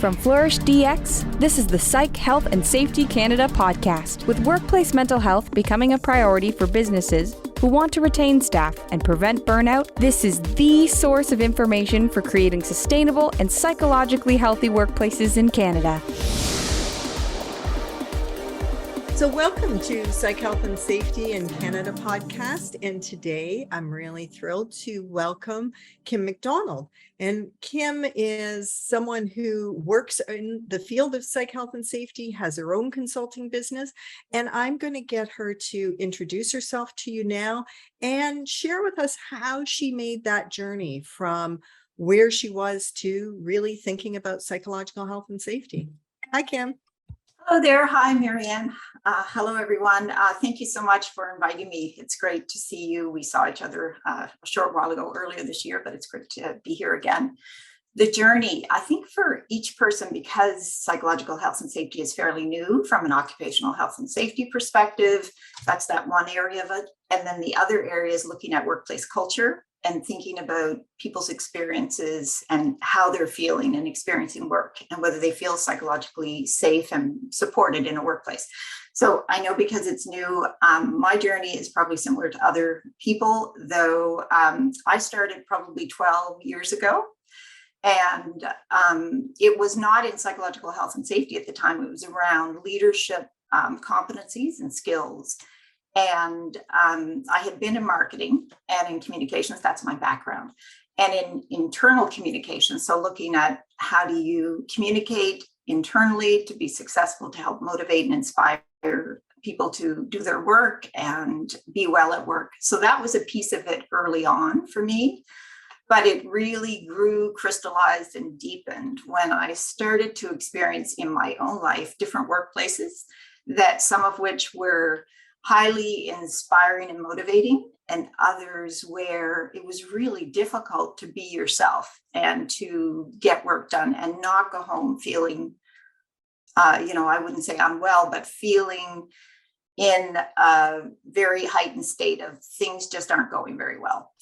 From Flourish DX, this is the Psych Health and Safety Canada podcast, with workplace mental health becoming a priority for businesses who want to retain staff and prevent burnout. This is the source of information for creating sustainable and psychologically healthy workplaces in Canada. So welcome to Psych Health and Safety in Canada podcast. And today I'm really thrilled to welcome Kim McDonald. And Kim is someone who works in the field of psych health and safety, has her own consulting business. And I'm going to get her to introduce herself to you now and share with us how she made that journey from where she was to really thinking about psychological health and safety. Hi, Kim. Hello there. Hi, Marianne. Hello, everyone. Thank you so much for inviting me. It's great to see you. We saw each other a short while ago earlier this year, but it's great to be here again. The journey, I think for each person, because psychological health and safety is fairly new from an occupational health and safety perspective, that's that one area of it. And then the other area is looking at workplace culture and thinking about people's experiences and how they're feeling and experiencing work and whether they feel psychologically safe and supported in a workplace. So I know because it's new, my journey is probably similar to other people, though I started probably 12 years ago. And it was not in psychological health and safety at the time. It was around leadership competencies and skills. And I had been in marketing and in communications, that's my background, and in internal communications. So looking at how do you communicate internally to be successful, to help motivate and inspire people to do their work and be well at work. So that was a piece of it early on for me, but it really grew, crystallized, and deepened when I started to experience in my own life different workplaces, that some of which were highly inspiring and motivating, and others where it was really difficult to be yourself and to get work done and not go home feeling, I wouldn't say unwell, but feeling in a very heightened state of things just aren't going very well.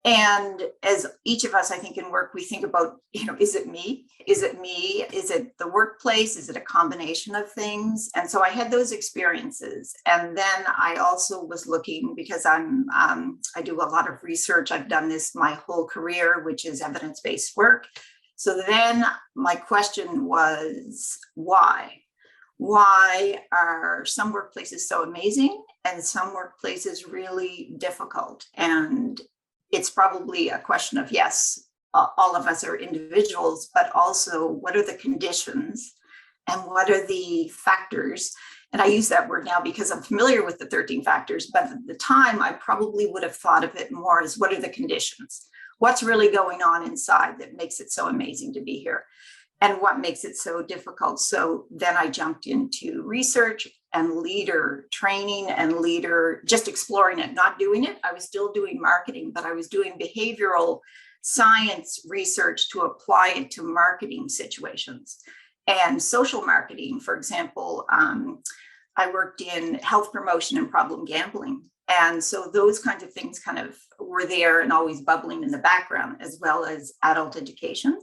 And as each of us, I think in work, we think about, is it me? Is it me? Is it the workplace? Is it a combination of things? And so I had those experiences. And then I also was looking, because I do a lot of research. I've done this my whole career, which is evidence-based work. So then my question was, why? Why are some workplaces so amazing and some workplaces really difficult? And it's probably a question of, yes, all of us are individuals, but also what are the conditions and what are the factors? And I use that word now because I'm familiar with the 13 factors, but at the time I probably would have thought of it more as what are the conditions? What's really going on inside that makes it so amazing to be here? And what makes it so difficult? So then I jumped into research and leader training and leader, just exploring it, not doing it. I was still doing marketing, but I was doing behavioral science research to apply it to marketing situations. And social marketing, for example, I worked in health promotion and problem gambling. And so those kinds of things kind of were there and always bubbling in the background, as well as adult education.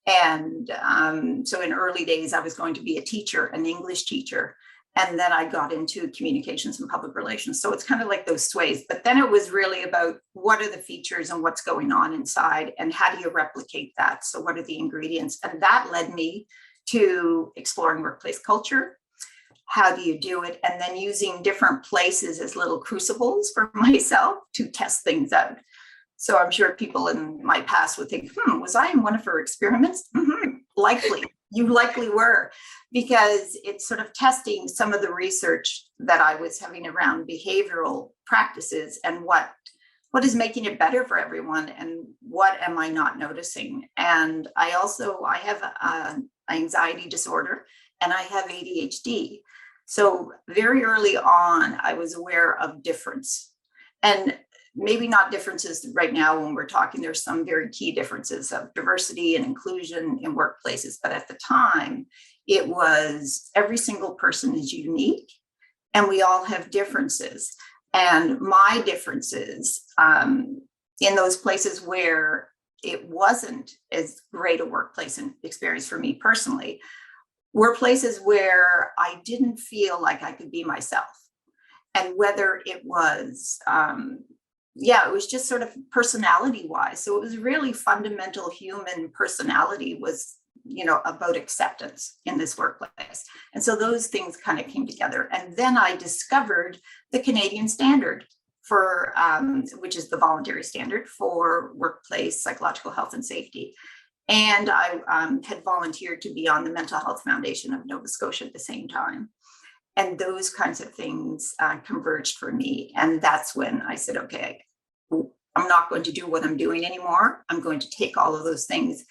And so in early days, I was going to be a teacher, an English teacher. And then I got into communications and public relations. So it's kind of like those sways. But then it was really about what are the features and what's going on inside and how do you replicate that? So what are the ingredients? And that led me to exploring workplace culture. How do you do it? And then using different places as little crucibles for myself to test things out. So I'm sure people in my past would think, was I in one of her experiments? Likely, you likely were, because it's sort of testing some of the research that I was having around behavioral practices and what is making it better for everyone and what am I not noticing. And I have an anxiety disorder and I have ADHD. So very early on, I was aware of difference. And maybe not differences right now when we're talking, there's some very key differences of diversity and inclusion in workplaces. But at the time, it was every single person is unique and we all have differences. And my differences in those places where it wasn't as great a workplace experience for me personally, were places where I didn't feel like I could be myself. And whether it was, it was just sort of personality wise. So it was really fundamental human personality was, about acceptance in this workplace. And so those things kind of came together. And then I discovered the Canadian standard for, which is the voluntary standard for workplace psychological health and safety. And I had volunteered to be on the Mental Health Foundation of Nova Scotia at the same time. And those kinds of things converged for me. And that's when I said, okay, I'm not going to do what I'm doing anymore. I'm going to take all of those things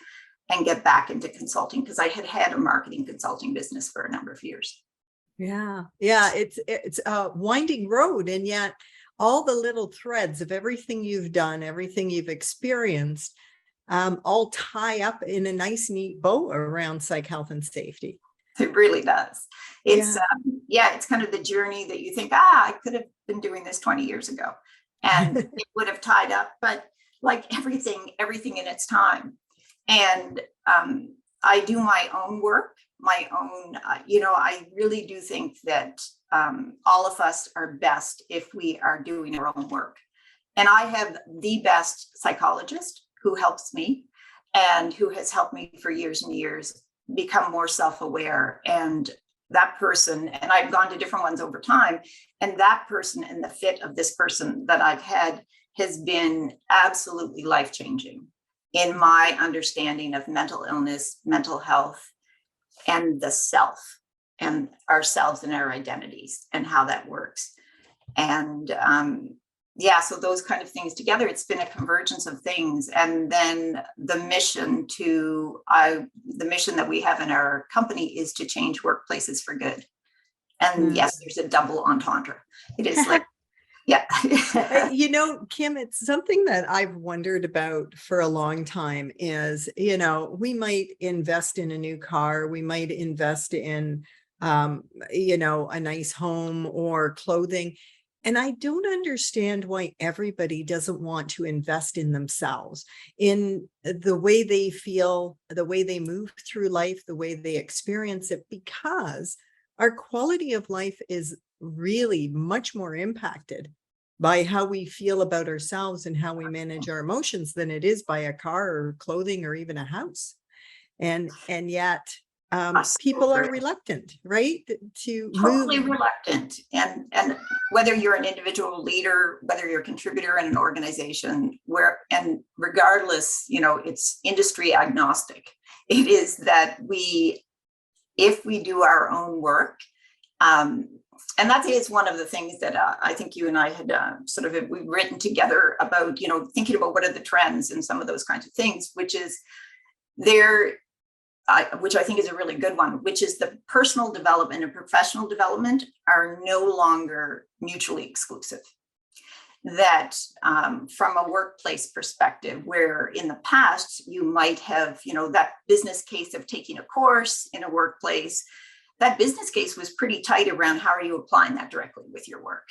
and get back into consulting, because I had a marketing consulting business for a number of years. Yeah. It's a winding road. And yet all the little threads of everything you've done, everything you've experienced, all tie up in a nice, neat bow around psych health and safety. It really does. It's it's kind of the journey that you think, I could have been doing this 20 years ago and it would have tied up, but like everything in its time. And I do my own work, my own, I really do think that all of us are best if we are doing our own work. And I have the best psychologist who helps me and who has helped me for years and years become more self-aware. And that person, and I've gone to different ones over time, and that person and the fit of this person that I've had has been absolutely life-changing in my understanding of mental illness, mental health, and the self, and ourselves and our identities and how that works. And so those kind of things together, it's been a convergence of things. And then the mission that we have in our company is to change workplaces for good. And yes, there's a double entendre. It is like, Kim, it's something that I've wondered about for a long time is, we might invest in a new car, we might invest in, a nice home or clothing. And I don't understand why everybody doesn't want to invest in themselves, in the way they feel, the way they move through life, the way they experience it, because our quality of life is really much more impacted by how we feel about ourselves and how we manage our emotions than it is by a car or clothing or even a house. And yet people are reluctant, right? To totally move. Reluctant. And whether you're an individual leader, whether you're a contributor in an organization, and regardless, it's industry agnostic. It is that if we do our own work, and that is one of the things that I think you and I had we've written together about, thinking about what are the trends and some of those kinds of things, which I think is a really good one, which is the personal development and professional development are no longer mutually exclusive. That from a workplace perspective, where in the past you might have, that business case of taking a course in a workplace, that business case was pretty tight around how are you applying that directly with your work.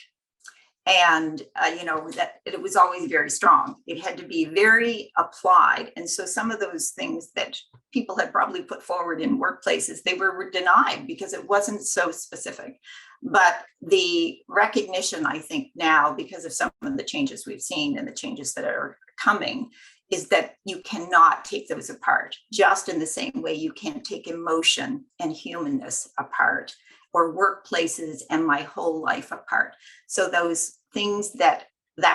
And, that it was always very strong. It had to be very applied. And so some of those things that people had probably put forward in workplaces, they were denied because it wasn't so specific. But the recognition, I think now, because of some of the changes we've seen and the changes that are coming, is that you cannot take those apart, just in the same way you can't take emotion and humanness apart, or workplaces and my whole life apart. So those things that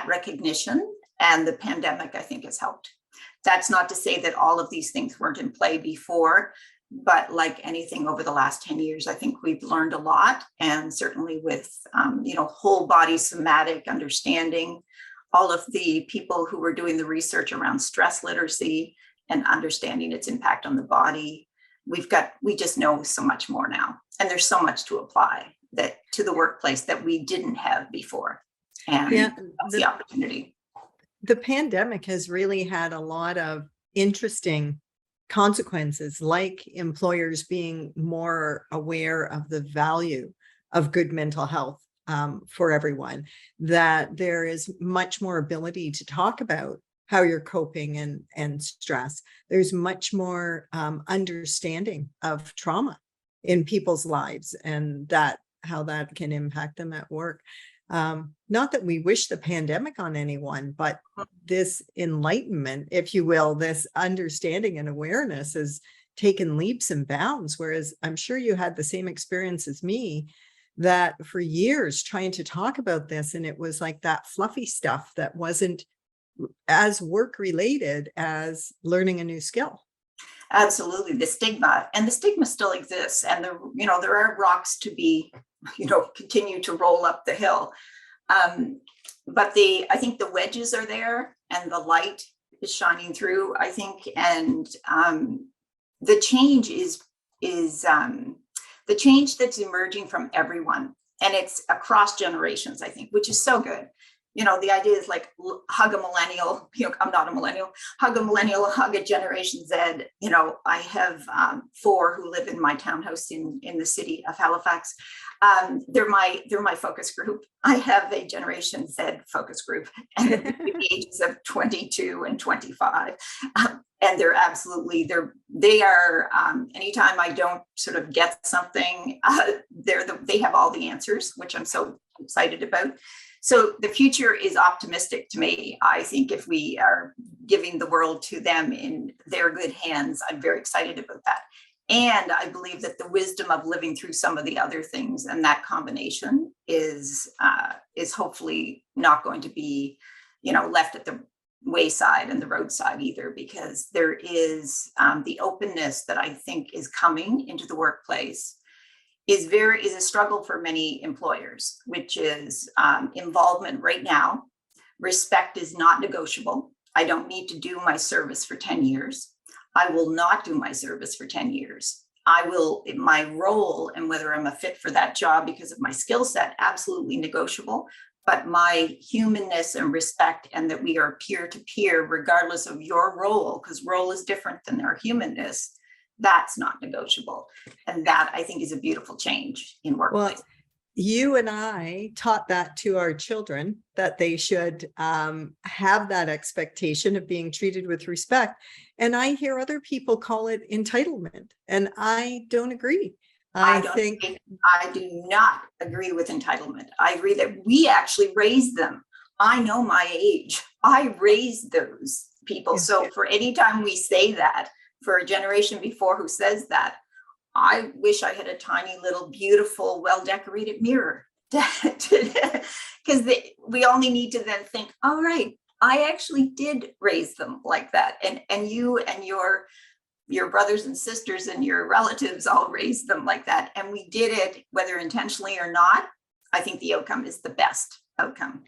recognition and the pandemic, I think, has helped. That's not to say that all of these things weren't in play before, but like anything over the last 10 years, I think we've learned a lot. And certainly with, whole body somatic understanding, all of the people who were doing the research around stress literacy and understanding its impact on the body, we just know so much more now. And there's so much to apply to the workplace that we didn't have before. And that's the opportunity. The pandemic has really had a lot of interesting consequences, like employers being more aware of the value of good mental health for everyone, that there is much more ability to talk about how you're coping and stress. There's much more understanding of trauma in people's lives and how that can impact them at work. Not that we wish the pandemic on anyone, but this enlightenment, if you will, this understanding and awareness has taken leaps and bounds. Whereas I'm sure you had the same experience as me, that for years trying to talk about this, and it was like that fluffy stuff that wasn't as work related as learning a new skill. Absolutely. The stigma still exists. And there are rocks to be, continue to roll up the hill. But I think the wedges are there and the light is shining through, I think. And the change is the change that's emerging from everyone. And it's across generations, I think, which is so good. The idea is like hug a millennial, I'm not a millennial, hug a millennial, hug a Generation Z. I have 4 who live in my townhouse in the city of Halifax. They're my focus group. I have a Generation Z focus group, and the ages of 22 and 25. And they're absolutely, they are, anytime I don't sort of get something, they have all the answers, which I'm so excited about. So the future is optimistic to me. I think if we are giving the world to them in their good hands, I'm very excited about that. And I believe that the wisdom of living through some of the other things and that combination is hopefully not going to be, left at the wayside and the roadside either, because there is the openness that I think is coming into the workplace is a struggle for many employers, which is involvement right now. Respect is not negotiable. I don't need to do my service for 10 years. I will not do my service for 10 years. My role and whether I'm a fit for that job because of my skill set, absolutely negotiable. But my humanness and respect, and that we are peer to peer, regardless of your role, because role is different than our humanness, that's not negotiable. And that, I think, is a beautiful change in workplace. Well, you and I taught that to our children, that they should have that expectation of being treated with respect. And I hear other people call it entitlement, and I don't agree. I do not agree with entitlement. I agree that we actually raised them. I know my age. I raised those people. So for any time we say that, for a generation before who says that, I wish I had a tiny little beautiful, well-decorated mirror, because we only need to then think, all right, I actually did raise them like that. And you and your brothers and sisters and your relatives all raised them like that. And we did it, whether intentionally or not. I think the outcome is the best outcome.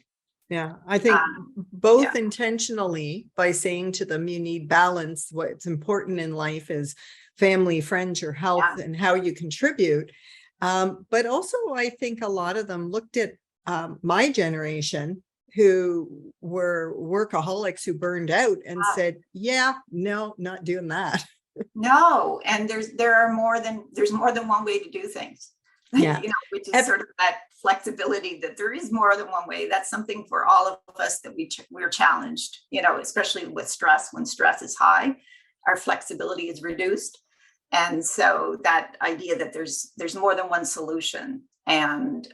Yeah, I think both intentionally, by saying to them, you need balance. What's important in life is family, friends, your health, and how you contribute. But also, I think a lot of them looked at my generation, who were workaholics who burned out, and said, yeah, no, not doing that. No, and there's more than one way to do things. Yeah. Which is sort of that flexibility, that there is more than one way. That's something for all of us that we're challenged, especially with stress. When stress is high, our flexibility is reduced. And so that idea that there's more than one solution, and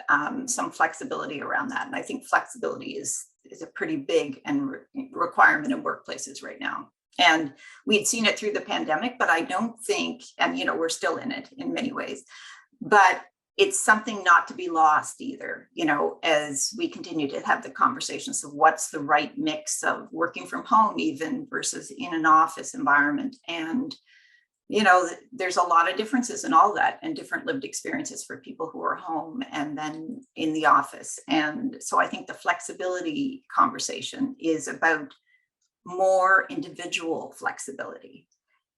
some flexibility around that. And I think flexibility is a pretty big requirement in workplaces right now. And we'd seen it through the pandemic, but I don't think, and we're still in it in many ways, but it's something not to be lost either, as we continue to have the conversations of what's the right mix of working from home even versus in an office environment. And, there's a lot of differences in all that, and different lived experiences for people who are home and then in the office. And so I think the flexibility conversation is about more individual flexibility,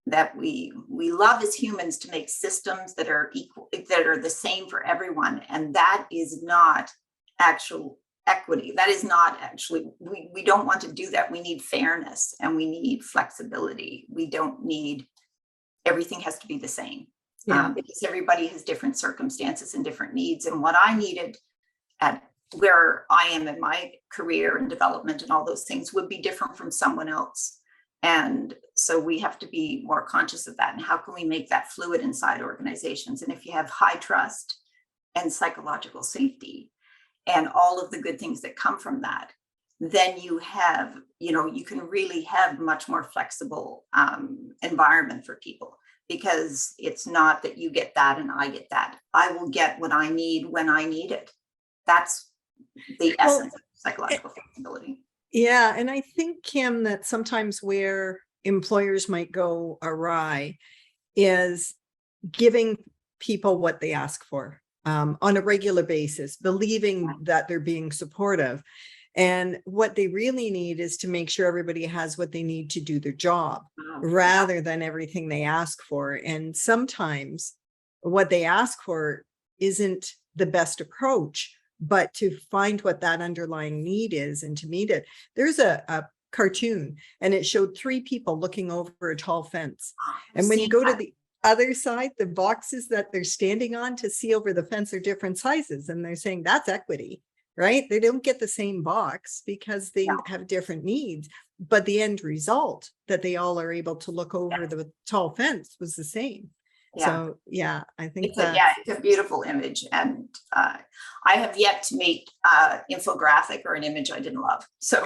that we love as humans to make systems that are equal, that are the same for everyone. And that is not actual equity. That is not actually, we don't want to do that. We need fairness and we need flexibility. We don't need, everything has to be the same, because everybody has different circumstances and different needs. And what I needed at where I am in my career and development and all those things would be different from someone else. And so we have to be more conscious of that. And how can we make that fluid inside organizations? And if you have high trust and psychological safety and all of the good things that come from that, then you have, you can really have much more flexible environment for people, because it's not that you get that and I get that. I will get what I need when I need it. That's the essence of psychological flexibility. Yeah. And I think, Kim, that sometimes where employers might go awry is giving people what they ask for on a regular basis, believing that they're being supportive. And what they really need is to make sure everybody has what they need to do their job rather than everything they ask for. And sometimes what they ask for isn't the best approach, but to find what that underlying need is and to meet it. There's a cartoon and it showed 3 people looking over a tall fence. And when you go to the other side, the boxes that they're standing on to see over the fence are different sizes. And they're saying that's equity. Right? They don't get the same box because they have different needs, but the end result that they all are able to look over the tall fence was the same. So I think it's a beautiful image. And I have yet to meet infographic or an image I didn't love. So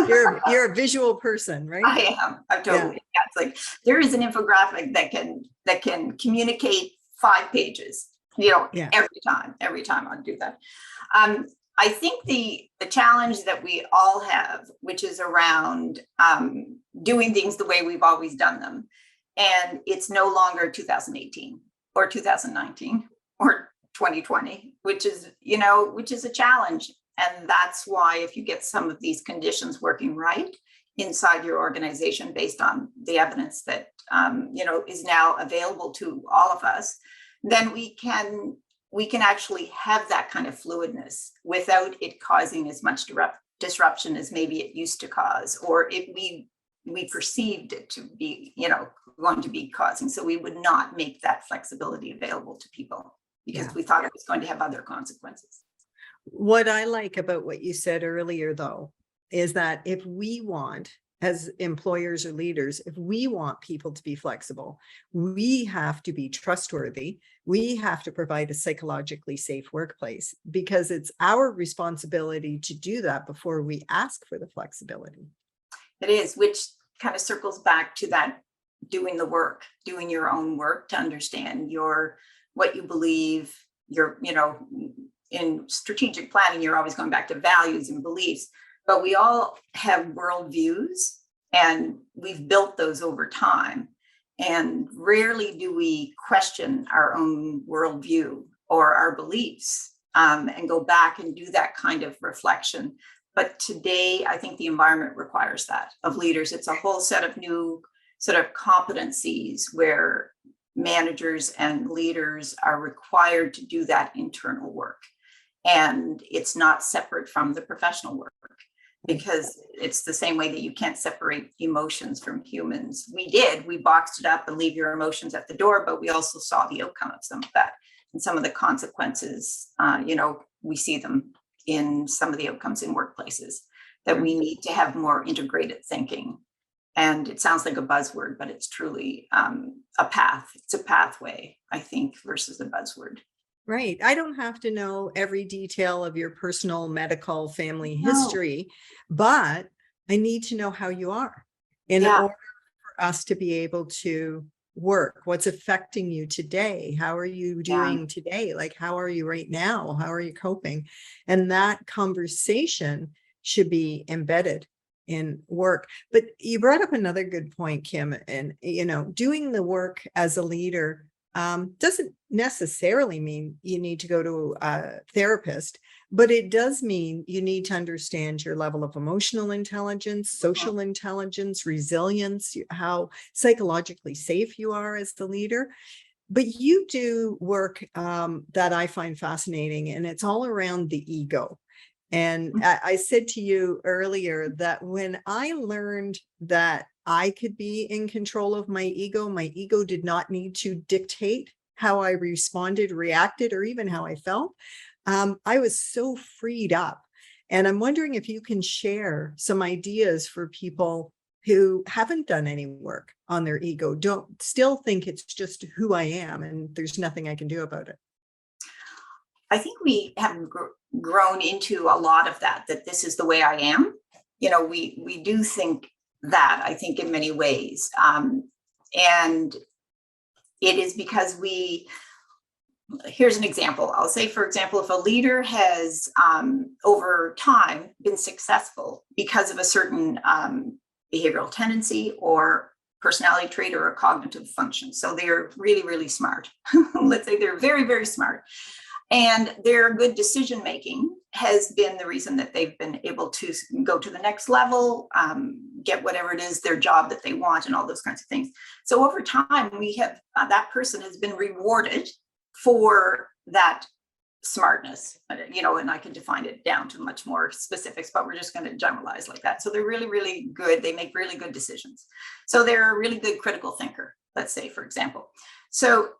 you're a visual person, right? I am. I'm totally. Yeah. It's like there is an infographic that can communicate 5 pages. Every time I do that. I think the challenge that we all have, which is around doing things the way we've always done them, and it's no longer 2018 or 2019 or 2020, which is a challenge. And that's why if you get some of these conditions working right inside your organization based on the evidence that is now available to all of us, then we can actually have that kind of fluidness without it causing as much disruption as maybe it used to cause, or we perceived it to be, going to be causing. So we would not make that flexibility available to people because we thought it was going to have other consequences. What I like about what you said earlier, though, is that if we want, as employers or leaders, if we want people to be flexible, we have to be trustworthy. We have to provide a psychologically safe workplace because it's our responsibility to do that before we ask for the flexibility. It is, which kind of circles back to that doing the work, doing your own work to understand what you believe, in strategic planning, you're always going back to values and beliefs. But we all have worldviews and we've built those over time. And rarely do we question our own worldview or our beliefs and go back and do that kind of reflection. But today, I think the environment requires that of leaders. It's a whole set of new sort of competencies where managers and leaders are required to do that internal work. And it's not separate from the professional work, because it's the same way that you can't separate emotions from humans. We boxed it up and leave your emotions at the door, but we also saw the outcome of some of that. And some of the consequences, we see them in some of the outcomes in workplaces, that we need to have more integrated thinking. And it sounds like a buzzword, but it's truly a path. It's a pathway, I think, versus a buzzword. Right. I don't have to know every detail of your personal, medical, family history, but I need to know how you are in order for us to be able to work. What's affecting you today? How are you doing today? Like, how are you right now? How are you coping? And that conversation should be embedded in work. But you brought up another good point, Kim, and, doing the work as a leader doesn't necessarily mean you need to go to a therapist, but it does mean you need to understand your level of emotional intelligence, social intelligence, resilience, how psychologically safe you are as the leader. But you do work that I find fascinating, and it's all around the ego. And I said to you earlier that when I learned that I could be in control of my ego did not need to dictate how I responded, reacted, or even how I felt. I was so freed up. And I'm wondering if you can share some ideas for people who haven't done any work on their ego, don't still think it's just who I am and there's nothing I can do about it. I think we have grown into a lot of that this is the way I am. We do think that, I think, in many ways. And it is because here's an example. I'll say, for example, if a leader has over time been successful because of a certain behavioral tendency or personality trait or a cognitive function. So they're really, really smart. Let's say they're very, very smart. And their good decision making has been the reason that they've been able to go to the next level, get whatever it is, their job that they want, and all those kinds of things. So over time, we have that person has been rewarded for that smartness, and I can define it down to much more specifics, but we're just going to generalize like that. So they're really, really good. They make really good decisions. So they're a really good critical thinker, let's say, for example. So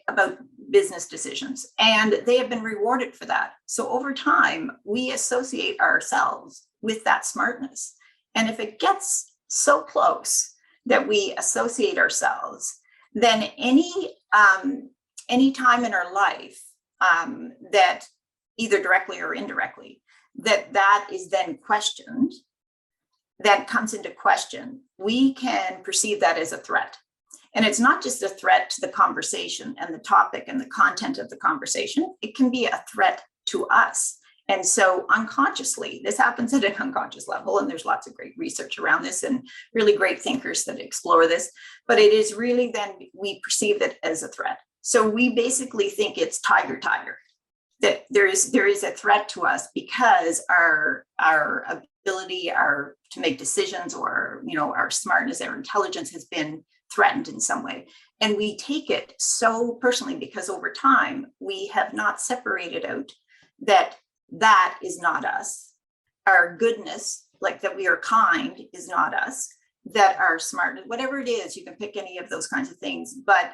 about business decisions, and they have been rewarded for that. So over time, we associate ourselves with that smartness. And if it gets so close that we associate ourselves, then any time in our life that either directly or indirectly, that is then questioned, that comes into question, we can perceive that as a threat. And it's not just a threat to the conversation and the topic and the content of the conversation. It can be a threat to us. And so unconsciously, this happens at an unconscious level, and there's lots of great research around this and really great thinkers that explore this. But it is really then we perceive it as a threat. So we basically think it's tiger, that there is a threat to us because our ability to make decisions, or our smartness, our intelligence has been threatened in some way. And we take it so personally because over time we have not separated out that is not us. Our goodness, like that we are kind, is not us. That our smartness, whatever it is, you can pick any of those kinds of things, but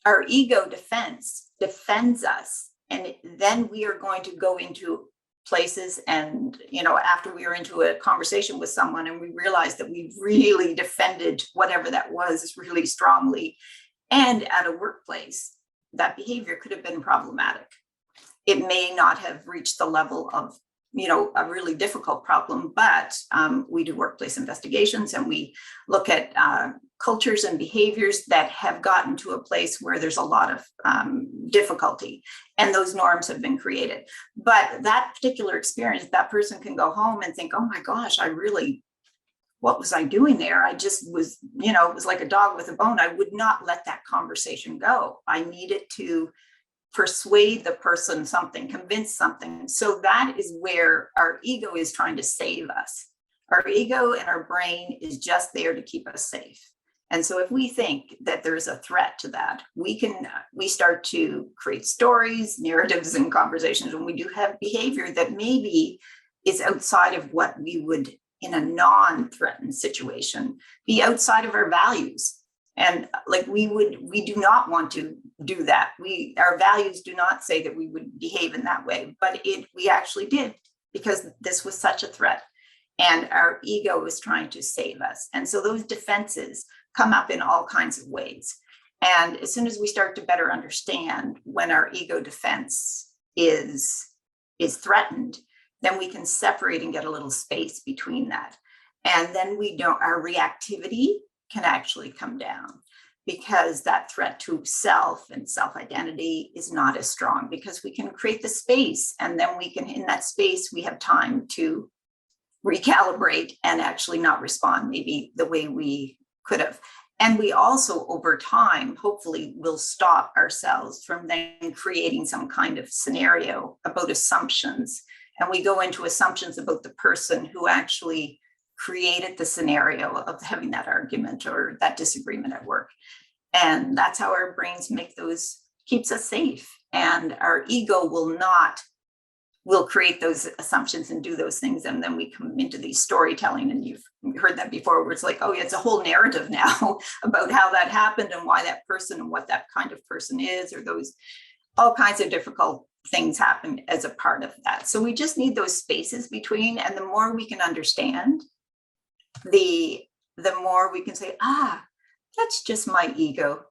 our ego defends us. And then we are going to go into places, and after we are into a conversation with someone and we realize that we really defended whatever that was really strongly, and at a workplace, that behavior could have been problematic. It may not have reached the level of a really difficult problem, but we do workplace investigations and we look at cultures and behaviors that have gotten to a place where there's a lot of difficulty, and those norms have been created. But that particular experience, that person can go home and think, oh my gosh, what was I doing there? I just was, it was like a dog with a bone. I would not let that conversation go. I needed to persuade the person something, convince something. So that is where our ego is trying to save us. Our ego and our brain is just there to keep us safe. And so if we think that there's a threat to that, we start to create stories, narratives, and conversations, and we do have behavior that maybe is outside of what we would, in a non-threatened situation, be outside of our values. And like we do not want to do that. Our values do not say that we would behave in that way, but we actually did, because this was such a threat. And our ego was trying to save us. And so those defenses come up in all kinds of ways. And as soon as we start to better understand when our ego defense is threatened, then we can separate and get a little space between that. And then our reactivity can actually come down, because that threat to self and self-identity is not as strong, because we can create the space, and then in that space, we have time to recalibrate and actually not respond maybe the way we could have. And we also, over time, hopefully will stop ourselves from then creating some kind of scenario about assumptions. And we go into assumptions about the person who actually created the scenario of having that argument or that disagreement at work. And that's how our brains keeps us safe. And our ego will create those assumptions and do those things. And then we come into these storytelling, and you've heard that before, where it's like, oh yeah, it's a whole narrative now about how that happened and why that person and what that kind of person is, or those all kinds of difficult things happen as a part of that. So we just need those spaces between, and the more we can understand, the more we can say, that's just my ego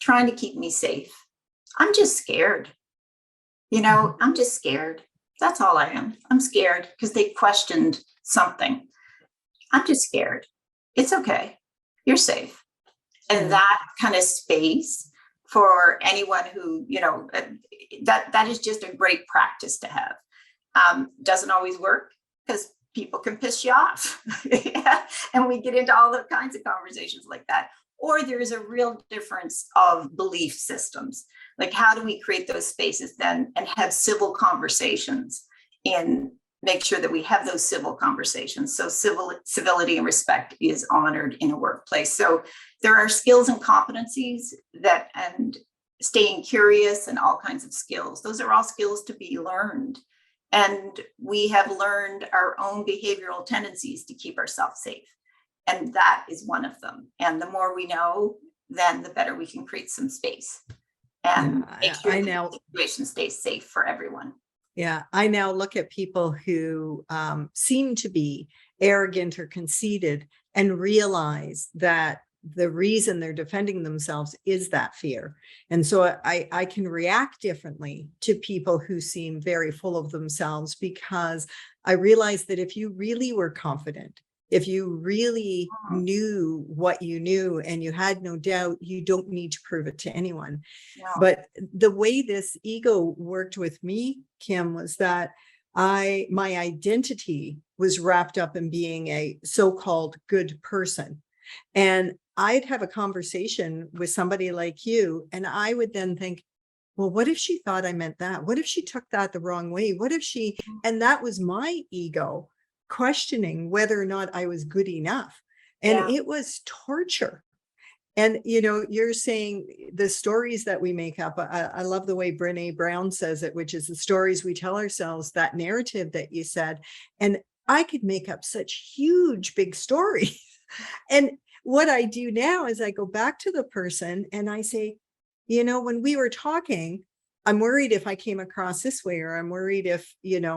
trying to keep me safe. I'm just scared. I'm just scared. That's all I am. I'm scared because they questioned something. I'm just scared. It's okay. You're safe. And that kind of space for anyone who, that is just a great practice to have. Doesn't always work because people can piss you off. And we get into all the kinds of conversations like that. Or there is a real difference of belief systems. Like, how do we create those spaces then and have civil conversations and make sure that we have those civil conversations? So civility and respect is honored in a workplace. So there are skills and competencies and staying curious and all kinds of skills. Those are all skills to be learned. And we have learned our own behavioral tendencies to keep ourselves safe. And that is one of them. And the more we know, then the better we can create some space and make sure the situation stays safe for everyone. Yeah, I now look at people who seem to be arrogant or conceited and realize that the reason they're defending themselves is that fear. And so I can react differently to people who seem very full of themselves, because I realize that if you really were confident, if you really knew what you knew and you had no doubt, you don't need to prove it to anyone. No. But the way this ego worked with me, Kim, was that my identity was wrapped up in being a so-called good person. And I'd have a conversation with somebody like you, and I would then think, well, what if she thought I meant that? What if she took that the wrong way? What if she, and that was my ego questioning whether or not I was good enough. And it was torture. And, you're saying the stories that we make up. I love the way Brene Brown says it, which is the stories we tell ourselves, that narrative that you said. And I could make up such huge, big stories. And what I do now is I go back to the person and I say, when we were talking, I'm worried if I came across this way, or I'm worried if, and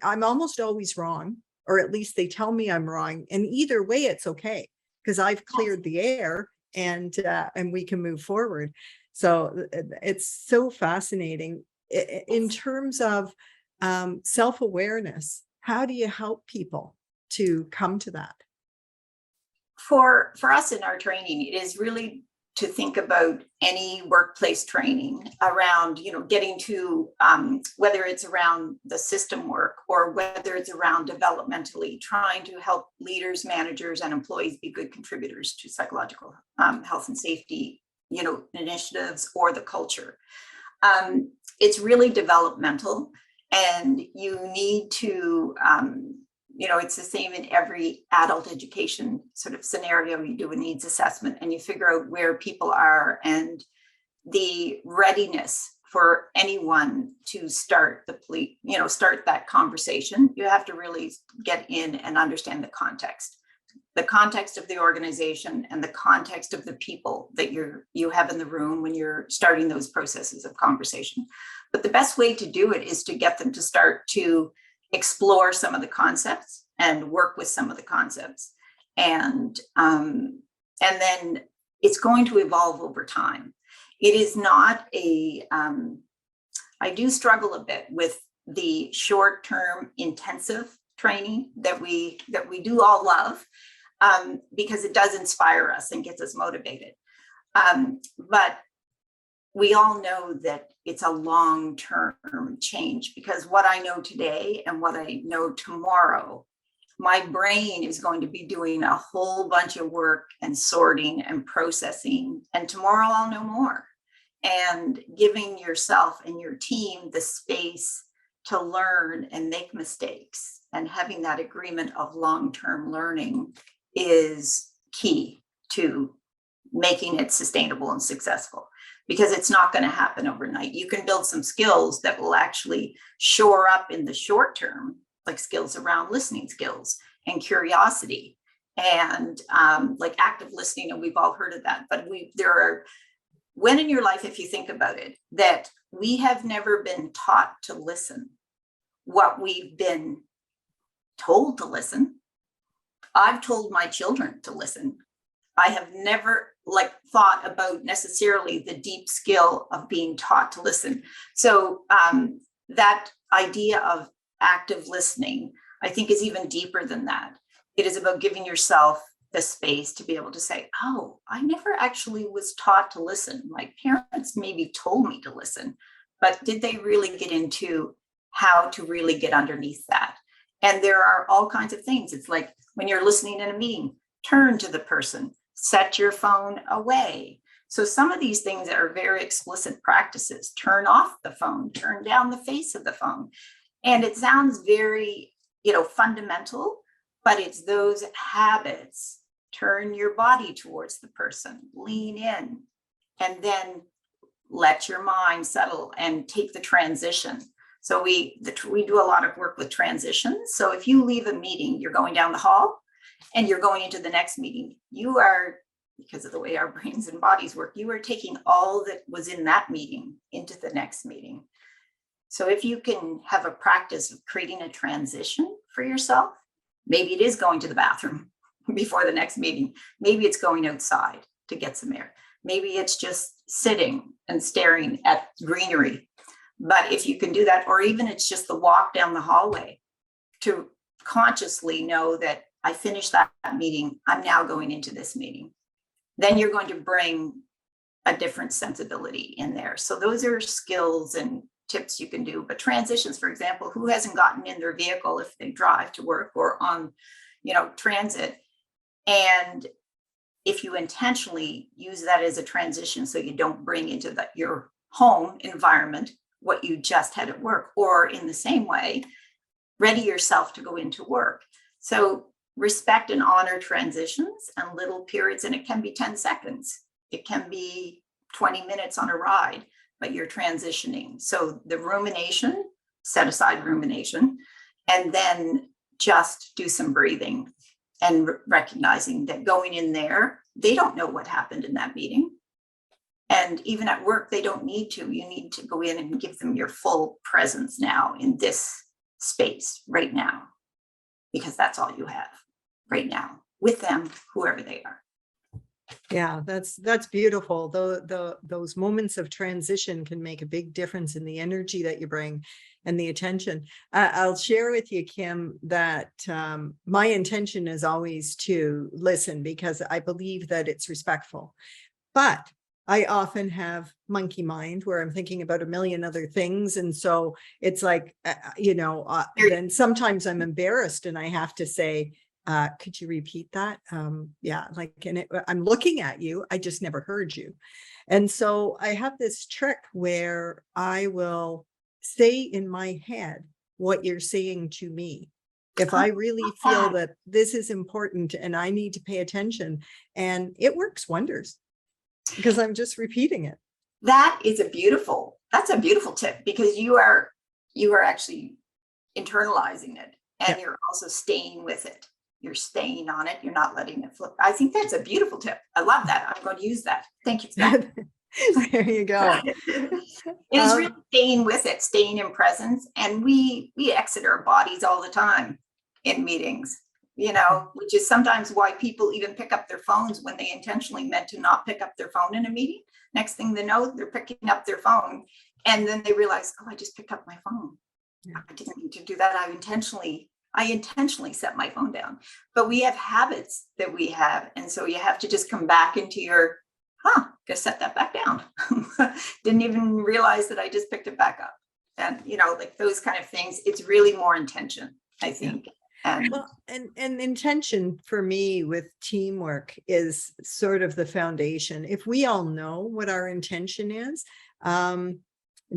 I'm almost always wrong, or at least they tell me I'm wrong. And either way, it's okay, because I've cleared the air and we can move forward. So it's so fascinating. In terms of self-awareness, how do you help people to come to that? For us in our training, it is really to think about any workplace training around, getting to whether it's around the system work or whether it's around developmentally trying to help leaders, managers, and employees be good contributors to psychological health and safety, initiatives or the culture. It's really developmental, and you need to, it's the same in every adult education sort of scenario. You do a needs assessment and you figure out where people are and the readiness for anyone to start start that conversation. You have to really get in and understand the context of the organization and the context of the people that you have in the room when you're starting those processes of conversation. But the best way to do it is to get them to start to explore some of the concepts and work with some of the concepts. And then it's going to evolve over time. It is not I do struggle a bit with the short-term intensive training that we do all love, because it does inspire us and gets us motivated. But we all know that it's a long-term change, because what I know today and what I know tomorrow, my brain is going to be doing a whole bunch of work and sorting and processing, and tomorrow I'll know more. And giving yourself and your team the space to learn and make mistakes and having that agreement of long-term learning is key to making it sustainable and successful, because it's not going to happen overnight. You can build some skills that will actually shore up in the short term, like skills around listening skills and curiosity and like active listening. And we've all heard of that, but there are when in your life, if you think about it, that we have never been taught to listen, what we've been told to listen. I've told my children to listen. I have never thought about necessarily the deep skill of being taught to listen. So that idea of active listening, I think, is even deeper than that. It is about giving yourself the space to be able to say, oh, I never actually was taught to listen. My parents maybe told me to listen, but did they really get into how to really get underneath that? And there are all kinds of things. It's like when you're listening in a meeting, turn to the person, set your phone away. So some of these things are very explicit practices. Turn off the phone, turn down the face of the phone. And it sounds very, fundamental, but it's those habits. Turn your body towards the person, lean in, and then let your mind settle and take the transition. So we do a lot of work with transitions. So if you leave a meeting, you're going down the hall and you're going into the next meeting, you are, because of the way our brains and bodies work, you are taking all that was in that meeting into the next meeting. So if you can have a practice of creating a transition for yourself, maybe it is going to the bathroom before the next meeting. Maybe it's going outside to get some air. Maybe it's just sitting and staring at greenery. But if you can do that, or even it's just the walk down the hallway, to consciously know that I finished that meeting, I'm now going into this meeting, then you're going to bring a different sensibility in there. So those are skills and tips you can do. But transitions, for example, who hasn't gotten in their vehicle if they drive to work or on, transit? And if you intentionally use that as a transition, so you don't bring into your home environment what you just had at work, or in the same way, ready yourself to go into work. So respect and honor transitions and little periods, and it can be 10 seconds. It can be 20 minutes on a ride, but you're transitioning. So the rumination, set aside rumination, and then just do some breathing and recognizing that going in there, they don't know what happened in that meeting. And even at work, they don't need to. You need to go in and give them your full presence now in this space right now, because that's all you have right now with them, whoever they are. Yeah, that's beautiful. Those moments of transition can make a big difference in the energy that you bring and the attention. I'll share with you, Kim, that my intention is always to listen, because I believe that it's respectful. But I often have monkey mind where I'm thinking about a million other things. And so it's like, then sometimes I'm embarrassed and I have to say, could you repeat that? I'm looking at you. I just never heard you. And so I have this trick where I will say in my head what you're saying to me. If I really feel that this is important and I need to pay attention, and it works wonders because I'm just repeating it. That's a beautiful tip, because you are actually internalizing it, and you're also staying with it. You're staying on it. You're not letting it flip. I think that's a beautiful tip. I love that. I'm going to use that. Thank you for that. There you go. It is really staying with it, staying in presence. And we exit our bodies all the time in meetings, which is sometimes why people even pick up their phones when they intentionally meant to not pick up their phone in a meeting. Next thing they know, they're picking up their phone. And then they realize, oh, I just picked up my phone. Yeah. I didn't need to do that. I intentionally set my phone down. But we have habits that we have. And so you have to just come back into your, gotta set that back down. Didn't even realize that I just picked it back up. And, those kind of things, it's really more intention, I think. Yeah. And intention for me with teamwork is sort of the foundation. If we all know what our intention is,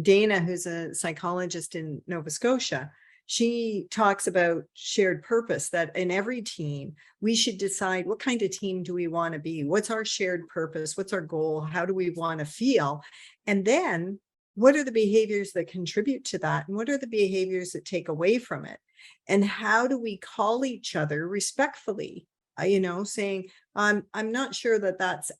Dana, who's a psychologist in Nova Scotia, she talks about shared purpose, that in every team, we should decide what kind of team do we want to be? What's our shared purpose? What's our goal? How do we want to feel? And then what are the behaviors that contribute to that? And what are the behaviors that take away from it? And how do we call each other respectfully, saying, I'm not sure that that's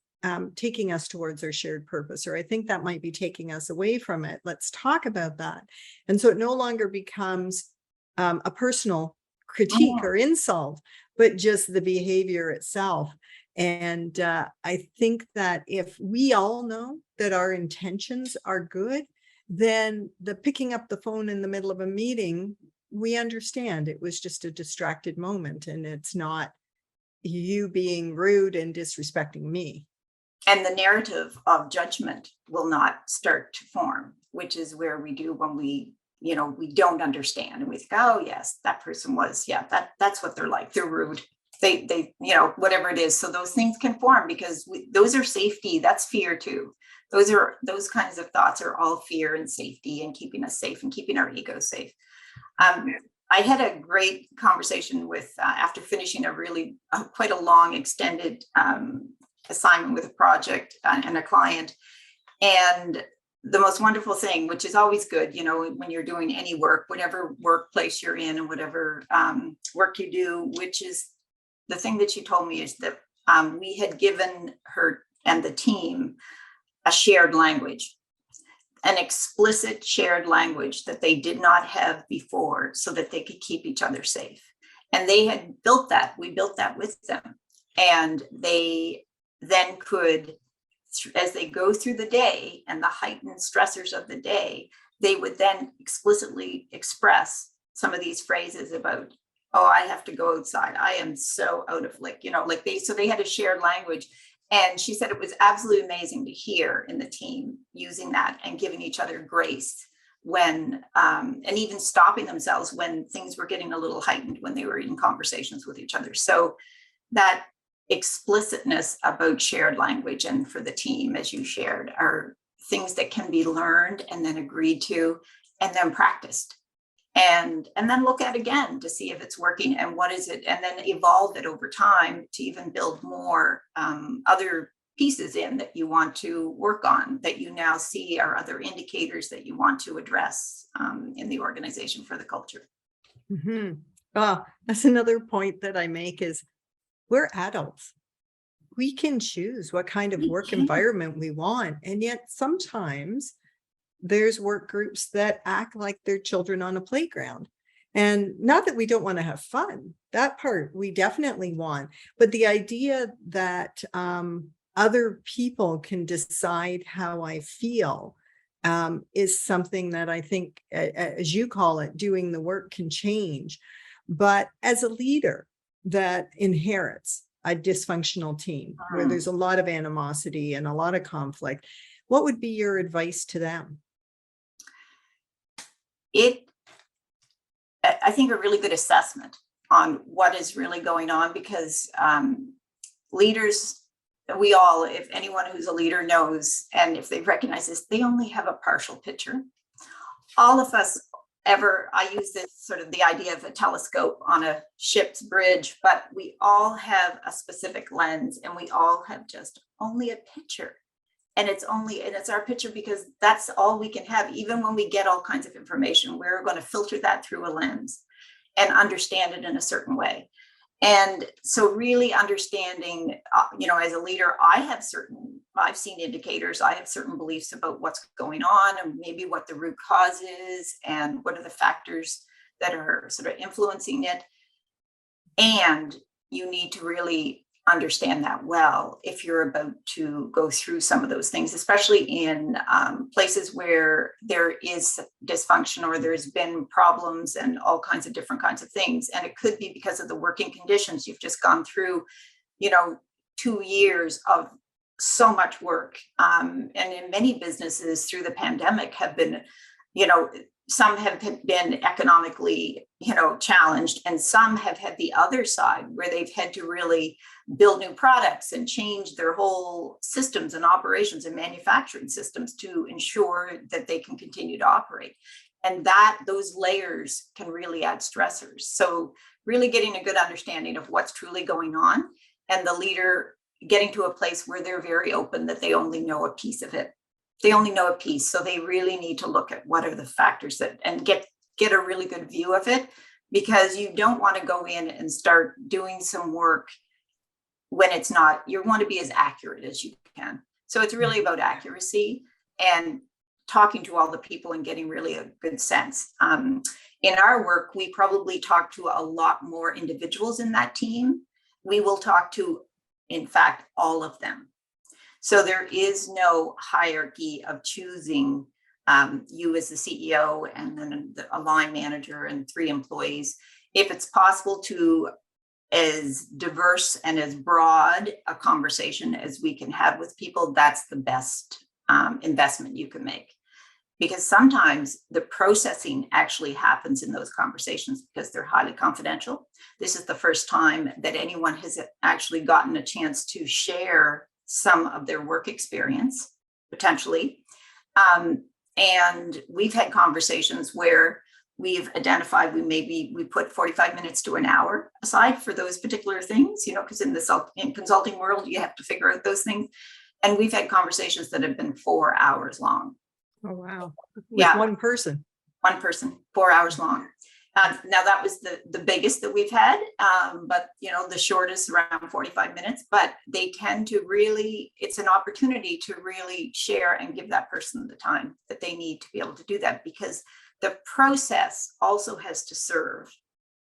taking us towards our shared purpose, or I think that might be taking us away from it. Let's talk about that. And so it no longer becomes a personal critique or insult, but just the behavior itself. And I think that if we all know that our intentions are good, then the picking up the phone in the middle of a meeting, we understand it was just a distracted moment, and it's not you being rude and disrespecting me. And the narrative of judgment will not start to form, which is where we do when we don't understand and we think, oh yes, that person was, that's what they're like. They're rude. They whatever it is. So those things can form because those are safety. That's fear too. Those kinds of thoughts are all fear and safety and keeping us safe and keeping our ego safe. I had a great conversation with, after finishing a really quite a long extended assignment with a project and a client. And the most wonderful thing, which is always good, when you're doing any work, whatever workplace you're in and whatever work you do, which is the thing that she told me is that we had given her and the team a shared language, an explicit shared language that they did not have before so that they could keep each other safe. And they had built that. We built that with them. And they then could, as they go through the day and the heightened stressors of the day, they would then explicitly express some of these phrases about, oh, I have to go outside. I am so out of so they had a shared language. And she said it was absolutely amazing to hear in the team using that and giving each other grace when, and even stopping themselves when things were getting a little heightened when they were in conversations with each other. So that explicitness about shared language and for the team, as you shared, are things that can be learned and then agreed to and then practiced. And then look at again to see if it's working and what is it, and then evolve it over time to even build more other pieces in that you want to work on, that you now see are other indicators that you want to address in the organization for the culture. Mm-hmm. Oh, that's another point that I make is we're adults. We can choose what kind of work environment we want. And yet sometimes there's work groups that act like they're children on a playground. And not that we don't want to have fun. That part we definitely want. But the idea that other people can decide how I feel is something that I think, as you call it, doing the work can change. But as a leader that inherits a dysfunctional team where there's a lot of animosity and a lot of conflict, what would be your advice to them? I think a really good assessment on what is really going on, because leaders, we all, if anyone who's a leader knows, and if they recognize this, they only have a partial picture. All of us I use this sort of the idea of a telescope on a ship's bridge, but we all have a specific lens and we all have just only a picture. And it's our picture because that's all we can have. Even when we get all kinds of information, we're going to filter that through a lens and understand it in a certain way. And so really understanding, as a leader, I've seen indicators, I have certain beliefs about what's going on and maybe what the root cause is and what are the factors that are sort of influencing it. And you need to really understand that well if you're about to go through some of those things, especially in places where there is dysfunction or there's been problems and all kinds of different kinds of things. And it could be because of the working conditions. You've just gone through, 2 years of so much work. And in many businesses through the pandemic have been, some have been economically, challenged, and some have had the other side where they've had to really build new products and change their whole systems and operations and manufacturing systems to ensure that they can continue to operate. And those layers can really add stressors. So really getting a good understanding of what's truly going on, and the leader getting to a place where they're very open that they only know a piece of it. They only know a piece. So they really need to look at what are the factors and get a really good view of it, because you don't want to go in and start doing some work when it's not. You want to be as accurate as you can. So it's really about accuracy and talking to all the people and getting really a good sense. In our work, we probably talk to a lot more individuals in that team. We will talk to, in fact, all of them. So there is no hierarchy of choosing you as the CEO and then a line manager and 3 employees. If it's possible to as diverse and as broad a conversation as we can have with people, that's the best investment you can make. Because sometimes the processing actually happens in those conversations because they're highly confidential. This is the first time that anyone has actually gotten a chance to share some of their work experience, potentially. And we've had conversations where we've identified we put 45 minutes to an hour aside for those particular things, because in consulting world, you have to figure out those things. And we've had conversations that have been 4 hours long. Oh, wow. With Yeah. one person. 4 hours long. Now that was the biggest that we've had, but the shortest around 45 minutes, but they tend to really, it's an opportunity to really share and give that person the time that they need to be able to do that, because the process also has to serve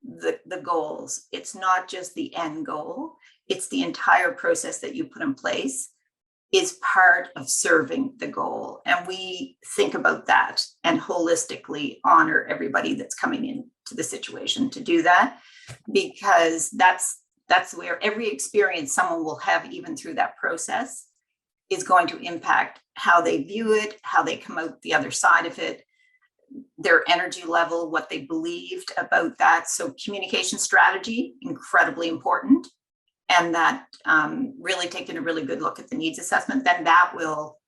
the goals. It's not just the end goal, it's the entire process that you put in place is part of serving the goal. And we think about that and holistically honor everybody that's coming into the situation to do that, because that's where every experience someone will have, even through that process, is going to impact how they view it, how they come out the other side of it, their energy level, what they believed about that. So communication strategy, incredibly important. And that really taking a really good look at the needs assessment, then that will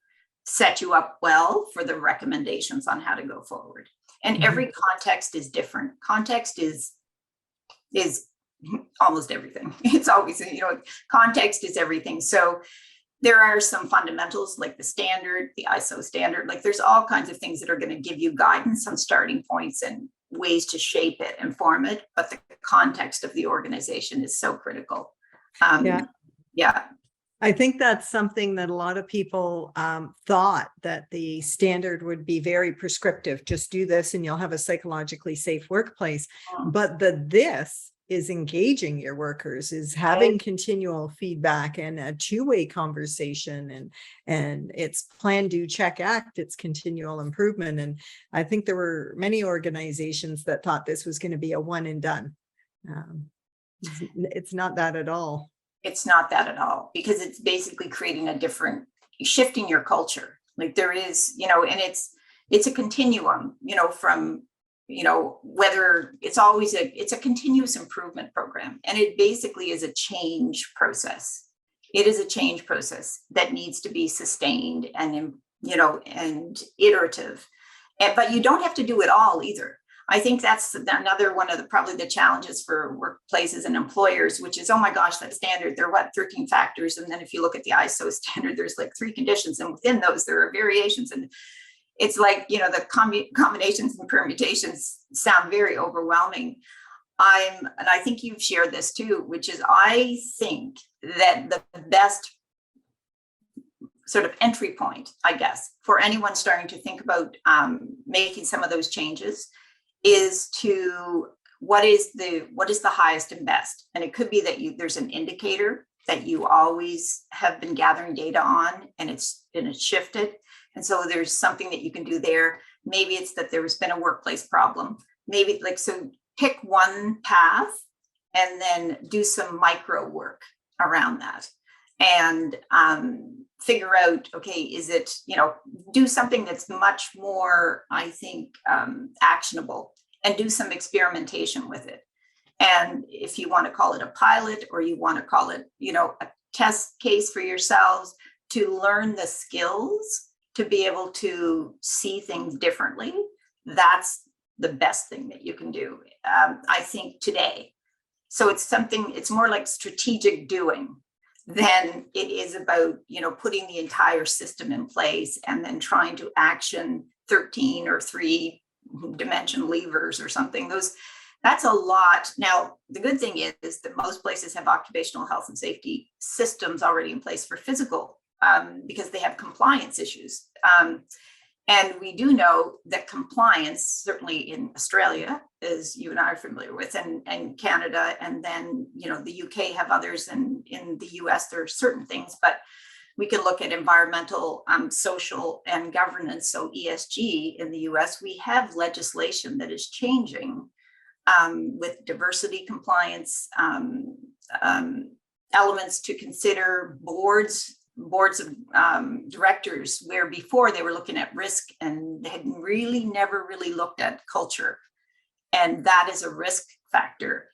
set you up well for the recommendations on how to go forward. And every context is different. Context is almost everything. It's always, context is everything. So there are some fundamentals like the standard, the ISO standard, like there's all kinds of things that are going to give you guidance on starting points and ways to shape it and form it. But the context of the organization is so critical. Yeah. I think that's something that a lot of people thought, that the standard would be very prescriptive. Just do this and you'll have a psychologically safe workplace. But this is engaging your workers, is having continual feedback and a two-way conversation, and it's plan, do, check, act. It's continual improvement. And I think there were many organizations that thought this was going to be a one and done. It's not that at all. It's not that at all, because it's basically creating shifting your culture. Like there is, and it's a continuum, from, whether it's a continuous improvement program. And it basically is a change process. It is a change process that needs to be sustained and, and iterative. But you don't have to do it all either. I think that's another one of probably the challenges for workplaces and employers, which is, oh my gosh, that standard, there are 13 factors. And then if you look at the ISO standard, there's like 3 conditions. And within those, there are variations. And it's like, the combinations and permutations sound very overwhelming. And I think you've shared this too, which is, I think that the best sort of entry point, I guess, for anyone starting to think about making some of those changes is to what is the highest and best. And it could be that there's an indicator that you always have been gathering data on, and it's shifted. And so there's something that you can do there. Maybe it's that there's been a workplace problem. Maybe so pick one path and then do some micro work around that. And figure out, okay, is it, do something that's much more, I think, actionable, and do some experimentation with it. And if you want to call it a pilot, or you want to call it, a test case for yourselves to learn the skills to be able to see things differently, that's the best thing that you can do, I think, today. So it's more like strategic doing than it is about, putting the entire system in place and then trying to action 13 or 3-dimension levers or something. That's a lot. Now, the good thing is that most places have occupational health and safety systems already in place for physical because they have compliance issues. And we do know that compliance, certainly in Australia, as you and I are familiar with, and Canada, and then, the UK have others, and in the US, there are certain things, but we can look at environmental, social, and governance. So ESG in the US, we have legislation that is changing with diversity compliance, elements to consider, boards of directors, where before they were looking at risk and they had really never really looked at culture. And that is a risk factor.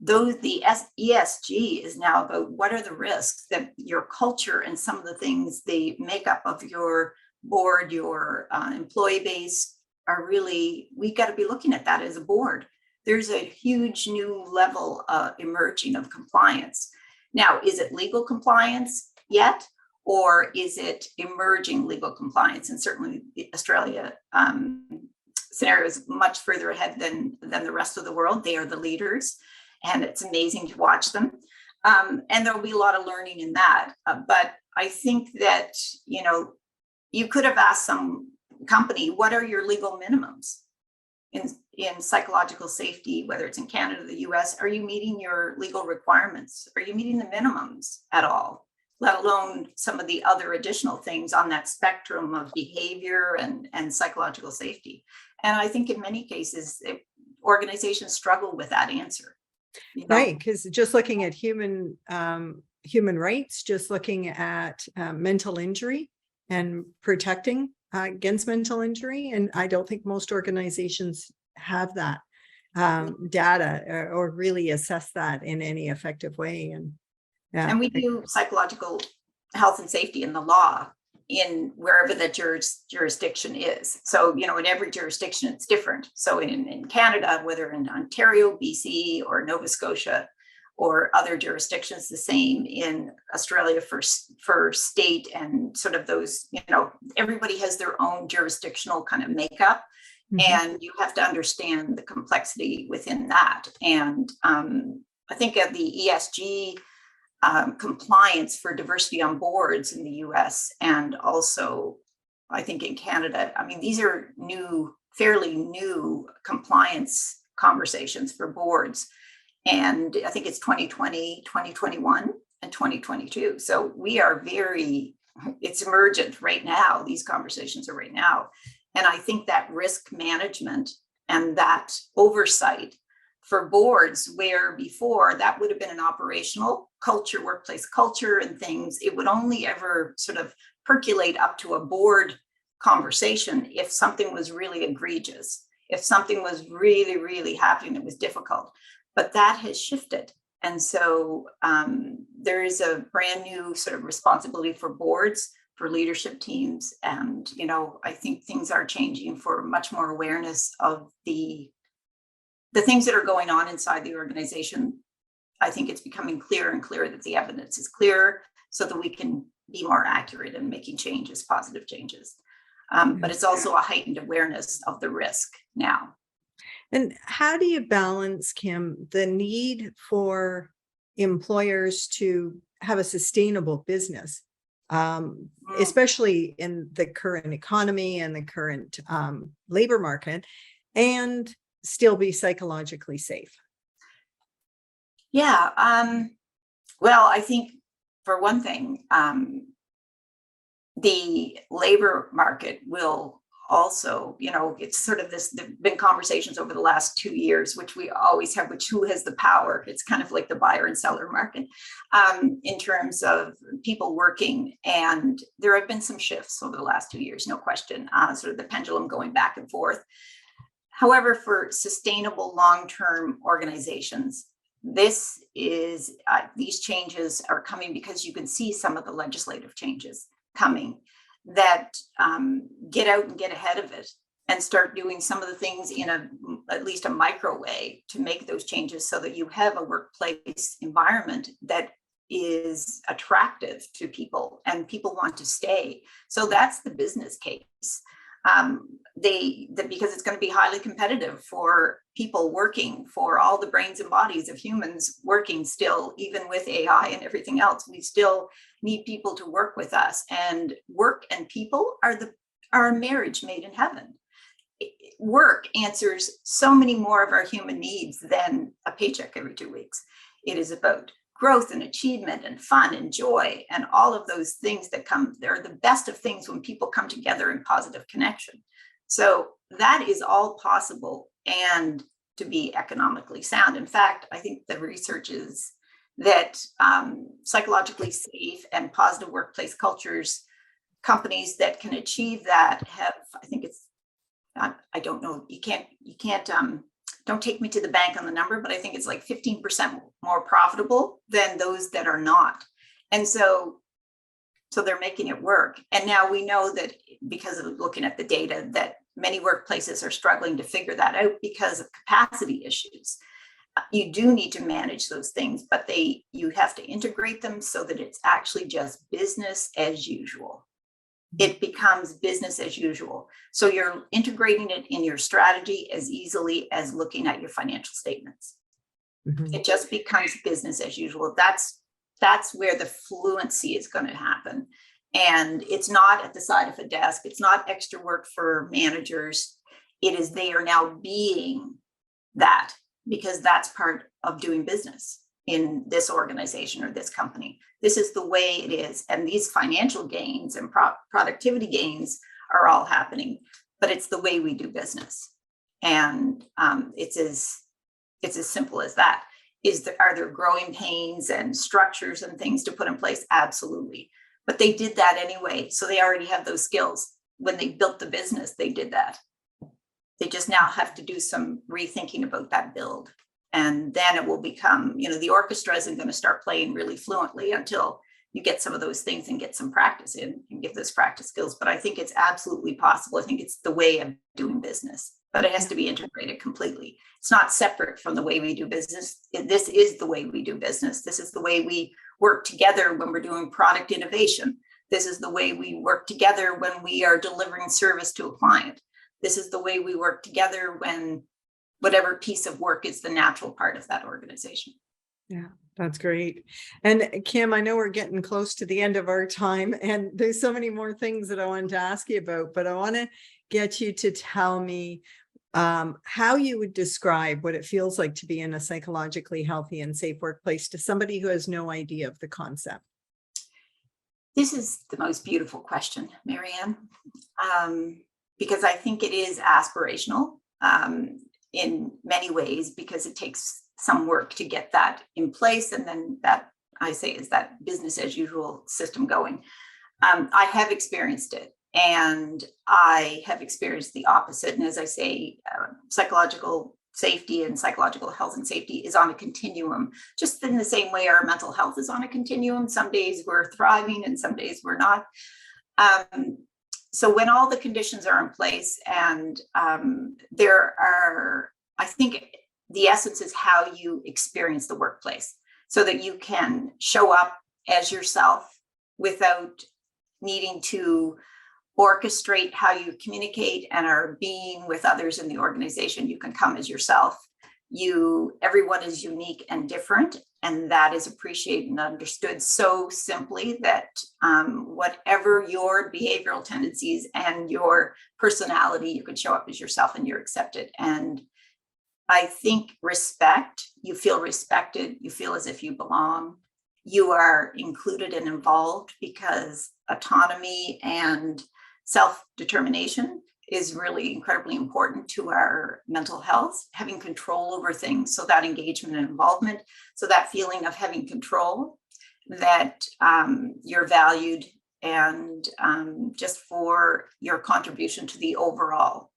Though the ESG is now about what are the risks that your culture and some of the things, the makeup of your board, your employee base are really, we got to be looking at that as a board. There's a huge new level emerging of compliance. Now, is it legal compliance yet? Or is it emerging legal compliance? And certainly the Australia scenario is much further ahead than the rest of the world. They are the leaders, and it's amazing to watch them. And there'll be a lot of learning in that. But I think that, you could have asked some company, what are your legal minimums in psychological safety, whether it's in Canada, the US? Are you meeting your legal requirements? Are you meeting the minimums at all? Let alone some of the other additional things on that spectrum of behavior and psychological safety. And I think in many cases, organizations struggle with that answer. Right, because just looking at human rights, just looking at mental injury and protecting against mental injury, and I don't think most organizations have that data or really assess that in any effective way. And we do psychological health and safety in the law in wherever the jurisdiction is. So, in every jurisdiction, it's different. So in Canada, whether in Ontario, BC, or Nova Scotia, or other jurisdictions, the same in Australia for state and sort of those, everybody has their own jurisdictional kind of makeup. And you have to understand the complexity within that. And I think of the ESG compliance for diversity on boards in the US, and also I think in Canada. I mean, these are fairly new compliance conversations for boards. And I think it's 2020, 2021, and 2022. So we are it's emergent right now. These conversations are right now. And I think that risk management and that oversight for boards, where before that would have been an operational culture, workplace culture and things, it would only ever sort of percolate up to a board conversation if something was really egregious, if something was really, really happening that was difficult. But that has shifted. And so there is a brand new sort of responsibility for boards, for leadership teams. And, I think things are changing for much more awareness of the things that are going on inside the organization. I think it's becoming clearer and clearer that the evidence is clear so that we can be more accurate in making changes, positive changes. But it's also a heightened awareness of the risk now. And how do you balance, Kim, the need for employers to have a sustainable business, especially in the current economy and the current labor market, and still be psychologically safe? Yeah. Well, I think for one thing, the labor market will also, it's sort of there've been conversations over the last 2 years, which we always have, who has the power. It's kind of like the buyer and seller market in terms of people working. And there have been some shifts over the last 2 years, no question, sort of the pendulum going back and forth. However, for sustainable long-term organizations, these changes are coming because you can see some of the legislative changes coming that get out and get ahead of it and start doing some of the things in at least a micro way to make those changes so that you have a workplace environment that is attractive to people and people want to stay. So that's the business case. because it's going to be highly competitive for people working, for all the brains and bodies of humans working still, even with AI and everything else. We still need people to work with us, and work and people are a marriage made in heaven. Work answers so many more of our human needs than a paycheck every 2 weeks. It is about growth and achievement and fun and joy and all of those things that come. They're the best of things when people come together in positive connection. So that is all possible and to be economically sound. In fact, I think the research is that psychologically safe and positive workplace cultures, companies that can achieve that have, I think it's, I don't know, you can't, don't take me to the bank on the number, but I think it's like 15% more profitable than those that are not. And so they're making it work. And now we know that because of looking at the data that many workplaces are struggling to figure that out because of capacity issues. You do need to manage those things, but you have to integrate them so that it's actually just business as usual. It becomes business as usual. So you're integrating it in your strategy as easily as looking at your financial statements. Mm-hmm. It just becomes business as usual. That's where the fluency is going to happen. And it's not at the side of a desk. It's not extra work for managers. It is they are now being that, because that's part of doing business in this organization or this company. This is the way it is. And these financial gains and productivity gains are all happening, but it's the way we do business. And it's as simple as that. Are there growing pains and structures and things to put in place? Absolutely. But they did that anyway. So they already have those skills. When they built the business, they did that. They just now have to do some rethinking about that build. And then it will become, the orchestra isn't going to start playing really fluently until you get some of those things and get some practice in and give those practice skills. But I think it's absolutely possible. I think it's the way of doing business, but it has to be integrated completely. It's not separate from the way we do business. This is the way we do business. This is the way we work together when we're doing product innovation. This is the way we work together when we are delivering service to a client. This is the way we work together when whatever piece of work is the natural part of that organization. Yeah, that's great. And Kim, I know we're getting close to the end of our time, and there's so many more things that I wanted to ask you about, but I want to get you to tell me how you would describe what it feels like to be in a psychologically healthy and safe workplace to somebody who has no idea of the concept. This is the most beautiful question, Marianne, because I think it is aspirational. In many ways, because it takes some work to get that in place. And then that, I say, is that business as usual system going. I have experienced it, and I have experienced the opposite. And as I say, psychological safety and psychological health and safety is on a continuum, just in the same way our mental health is on a continuum. Some days we're thriving and some days we're not. So when all the conditions are in place, and I think the essence is how you experience the workplace so that you can show up as yourself without needing to orchestrate how you communicate and are being with others in the organization. You can come as yourself. Everyone is unique and different, and that is appreciated and understood so simply that whatever your behavioral tendencies and your personality, you can show up as yourself and you're accepted. And I think respect, you feel respected, you feel as if you belong, you are included and involved, because autonomy and self-determination is really incredibly important to our mental health, having control over things. So that engagement and involvement, so that feeling of having control, that you're valued, and just for your contribution to the overall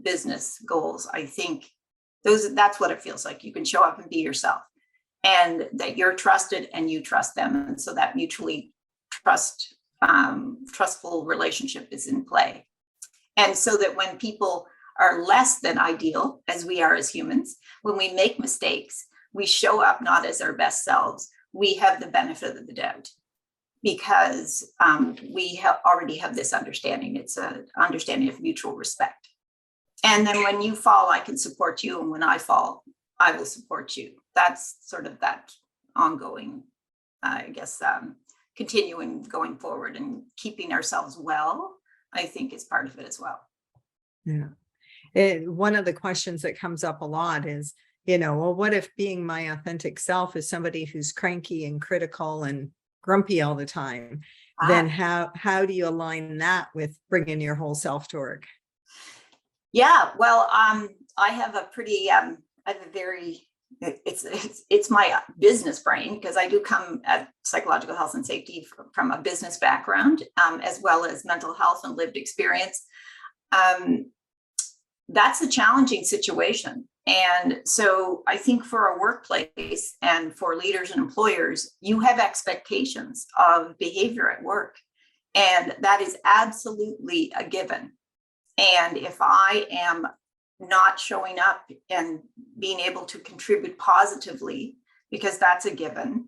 business goals. I think that's what it feels like. You can show up and be yourself, and that you're trusted and you trust them. And so that mutually trustful relationship is in play. And so that when people are less than ideal, as we are as humans, when we make mistakes, we show up not as our best selves. We have the benefit of the doubt. because we already have this understanding. It's an understanding of mutual respect. And then when you fall, I can support you. And when I fall, I will support you. That's sort of that ongoing, I guess, continuing going forward and keeping ourselves well, I think is part of it as well. Yeah. One of the questions that comes up a lot is, well, what if being my authentic self is somebody who's cranky and critical and grumpy all the time? Then how do you align that with bringing your whole self to work? Yeah, well, I have a pretty, I have a very, it's my business brain, because I do come at psychological health and safety from a business background, as well as mental health and lived experience. That's a challenging situation. And so I think for a workplace and for leaders and employers, you have expectations of behavior at work, and that is absolutely a given. And if I am not showing up and being able to contribute positively, because that's a given,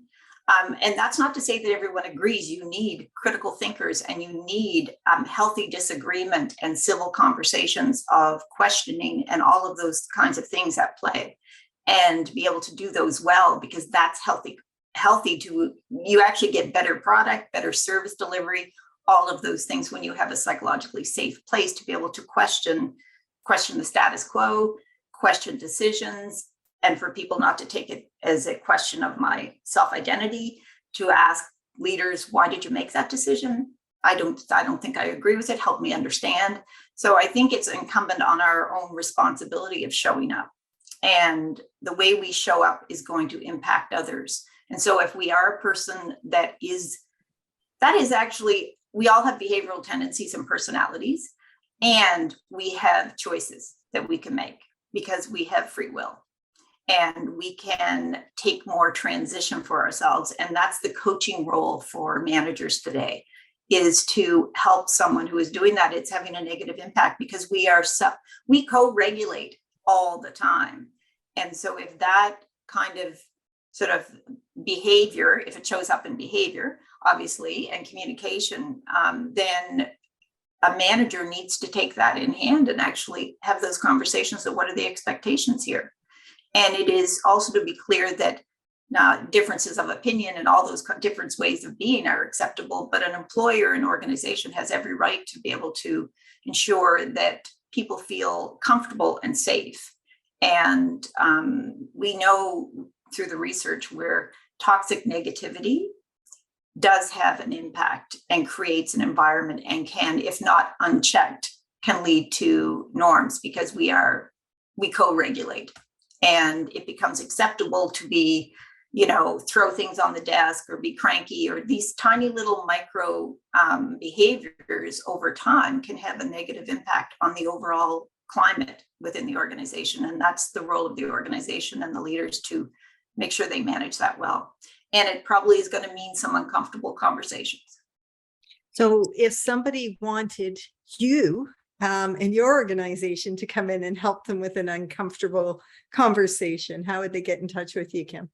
and that's not to say that everyone agrees. You need critical thinkers, and you need healthy disagreement and civil conversations of questioning and all of those kinds of things at play, and be able to do those well, because that's healthy to, you actually get better product, better service delivery, all of those things when you have a psychologically safe place to be able to question the status quo, question decisions, and for people not to take it as a question of my self-identity, to ask leaders, why did you make that decision? I don't think I agree with it. Help me understand. So I think it's incumbent on our own responsibility of showing up. And the way we show up is going to impact others. And so if we are a person that is actually, we all have behavioral tendencies and personalities, and we have choices that we can make because we have free will. And we can take more transition for ourselves. And that's the coaching role for managers today, is to help someone who is doing that. It's having a negative impact because we co-regulate all the time. And so if that kind of sort of behavior, if it shows up in behavior, obviously, and communication, then a manager needs to take that in hand and actually have those conversations of what are the expectations here. And it is also to be clear that differences of opinion and all those different ways of being are acceptable, but an employer and organization has every right to be able to ensure that people feel comfortable and safe. And we know through the research where toxic negativity does have an impact and creates an environment, and can, if not unchecked, can lead to norms, because we co-regulate. And it becomes acceptable to be, throw things on the desk or be cranky, or these tiny little micro behaviors over time can have a negative impact on the overall climate within the organization. And that's the role of the organization and the leaders to make sure they manage that well. And it probably is going to mean some uncomfortable conversations. So if somebody wanted you and your organization to come in and help them with an uncomfortable conversation, how would they get in touch with you, Kim?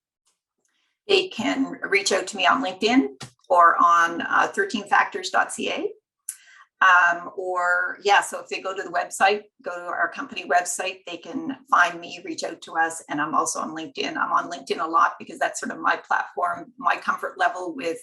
They can reach out to me on LinkedIn or on 13factors.ca. So if they go to the website, go to our company website, they can find me, reach out to us. And I'm also on LinkedIn. I'm on LinkedIn a lot because that's sort of my platform, my comfort level with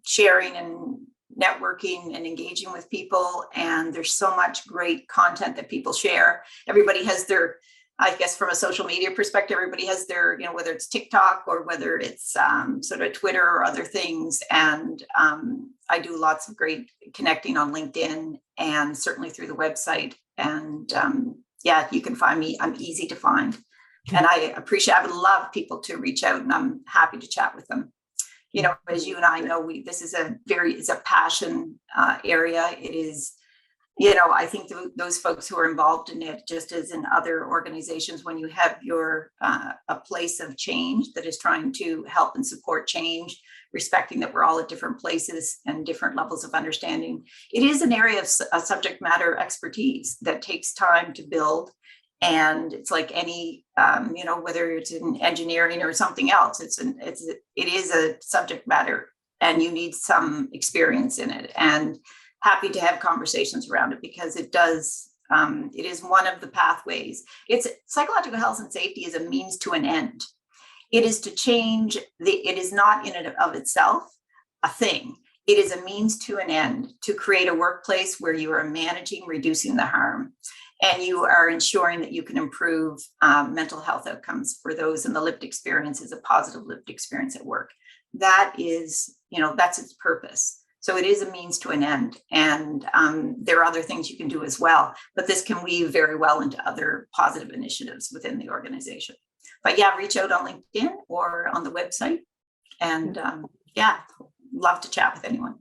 sharing and networking and engaging with people. And there's so much great content that people share. Everybody has their, I guess from a social media perspective, everybody has their, whether it's TikTok or whether it's sort of Twitter or other things. And I do lots of great connecting on LinkedIn and certainly through the website. And you can find me. I'm easy to find. And I would love people to reach out, and I'm happy to chat with them. As you and I know, this is it's a passion area. It is, I think those folks who are involved in it, just as in other organizations, when you have a place of change that is trying to help and support change, respecting that we're all at different places and different levels of understanding, it is an area of subject matter expertise that takes time to build. And it's like any, whether it's in engineering or something else, it is a subject matter and you need some experience in it, and happy to have conversations around it because it does. It is one of the pathways. It's psychological health and safety is a means to an end. It is to change it is not in and of itself a thing. It is a means to an end to create a workplace where you are managing, reducing the harm, and you are ensuring that you can improve mental health outcomes for those in the lived experiences, a positive lived experience at work. That is, that's its purpose. So it is a means to an end. And there are other things you can do as well, but this can weave very well into other positive initiatives within the organization. But yeah, reach out on LinkedIn or on the website. And love to chat with anyone.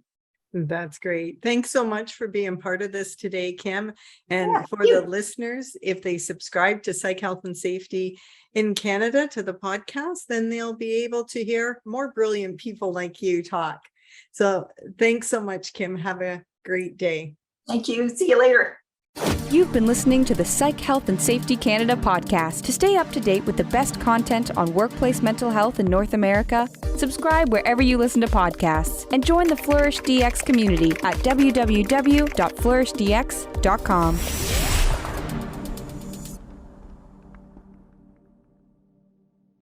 That's great. Thanks so much for being part of this today, Kim. And for the listeners, if they subscribe to Psych Health and Safety in Canada to the podcast, then they'll be able to hear more brilliant people like you talk. So thanks so much, Kim. Have a great day. Thank you. See you later. You've been listening to the Psych Health and Safety Canada podcast. To stay up to date with the best content on workplace mental health in North America, subscribe wherever you listen to podcasts and join the Flourish DX community at www.flourishdx.com.